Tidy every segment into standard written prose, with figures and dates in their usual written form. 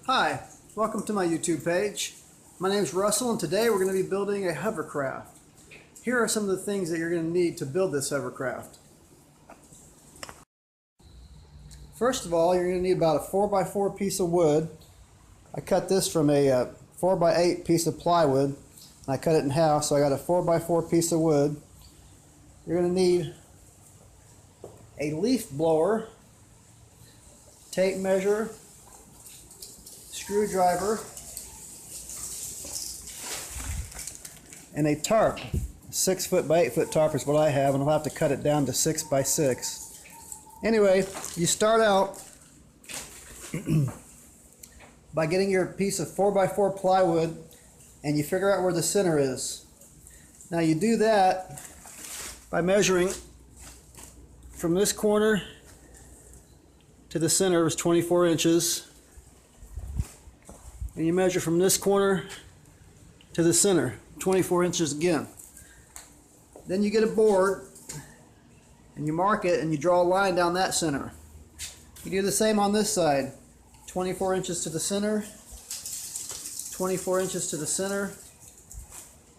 Hi, welcome to my YouTube page. My name is Russell and today we're going to be building a hovercraft. Here are some of the things that you're going to need to build this hovercraft. First of all, you're going to need about a 4x4 piece of wood. I cut this from a 4x8 piece of plywood and I cut it in half, so I got a 4x4 piece of wood. You're going to need a leaf blower, tape measure, screwdriver, and a tarp. 6 foot by 8 foot tarp is what I have, and I'll have to cut it down to 6 by 6. Anyway, you start out by getting your piece of 4x4 plywood and you figure out where the center is. Now you do that by measuring from this corner to the center is 24 inches. And you measure from this corner to the center, 24 inches again. Then you get a board and you mark it and you draw a line down that center. You do the same on this side, 24 inches to the center, 24 inches to the center,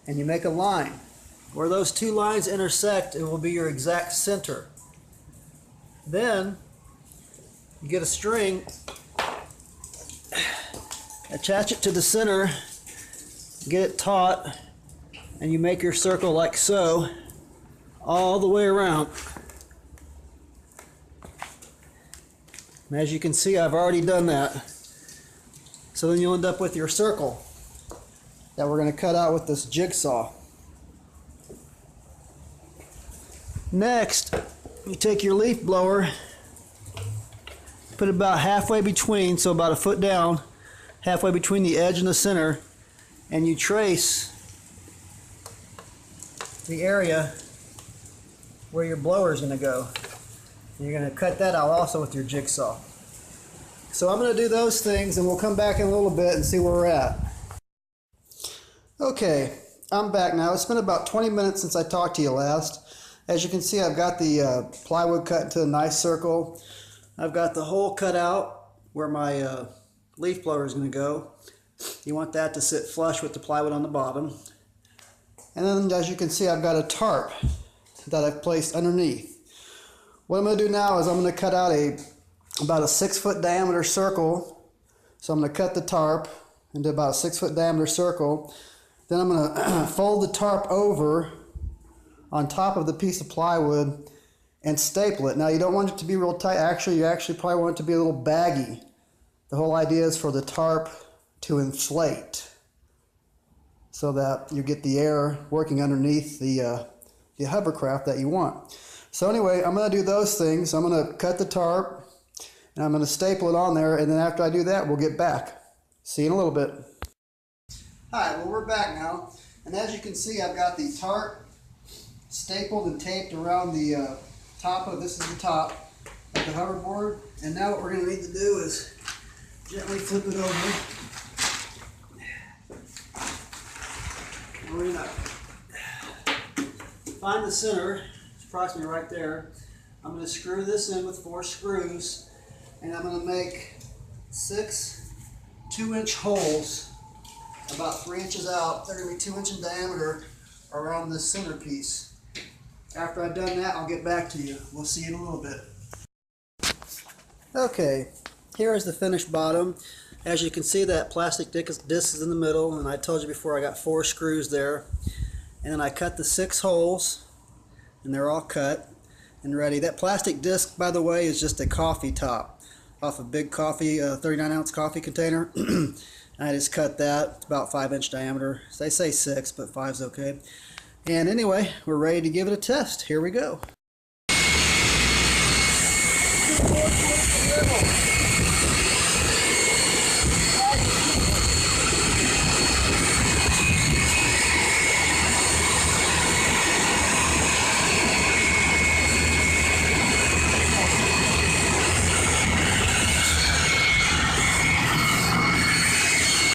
and you make a line. Where those two lines intersect, it will be your exact center. Then you get a string, attach it to the center, get it taut, and you make your circle like so all the way around. And as you can see, I've already done that. So then you'll end up with your circle that we're going to cut out with this jigsaw. Next, you take your leaf blower, put it about halfway between, so about a foot down, halfway between the edge and the center, and you trace the area where your blower is going to go. And you're going to cut that out also with your jigsaw. So I'm going to do those things and we'll come back in a little bit and see where we're at. Okay, I'm back now. It's been about 20 minutes since I talked to you last. As you can see, I've got the plywood cut into a nice circle. I've got the hole cut out where my leaf blower is going to go. You want that to sit flush with the plywood on the bottom. And then as you can see, I've got a tarp that I've placed underneath. What I'm going to do now is I'm going to cut out about a 6 foot diameter circle. So I'm going to cut the tarp into about a 6 foot diameter circle. Then I'm going to fold the tarp over on top of the piece of plywood and staple it. Now you don't want it to be real tight. Actually, you probably want it to be a little baggy. The whole idea is for the tarp to inflate so that you get the air working underneath the hovercraft that you want. So anyway, I'm going to do those things. I'm going to cut the tarp and I'm going to staple it on there, and then after I do that, we'll get back. See you in a little bit. Hi, well, we're back now, and as you can see, I've got the tarp stapled and taped around the top of, this is the top of the hoverboard, and now what we're going to need to do is gently flip it over. We're going to find the center. It's approximately right there. I'm going to screw this in with 4 screws, and I'm going to make 6 2-inch holes about 3 inches out. They're going to be 2 inch in diameter around this center piece. After I've done that, I'll get back to you. We'll see you in a little bit. Okay, here is the finished bottom. As you can see, that plastic disc is in the middle, and I told you before I got 4 screws there. And then I cut the 6 holes, and they're all cut and ready. That plastic disc, by the way, is just a coffee top off a big coffee, 39-ounce coffee container. I just cut that. It's about 5-inch diameter. So they say 6, but 5's okay. And anyway, we're ready to give it a test. Here we go.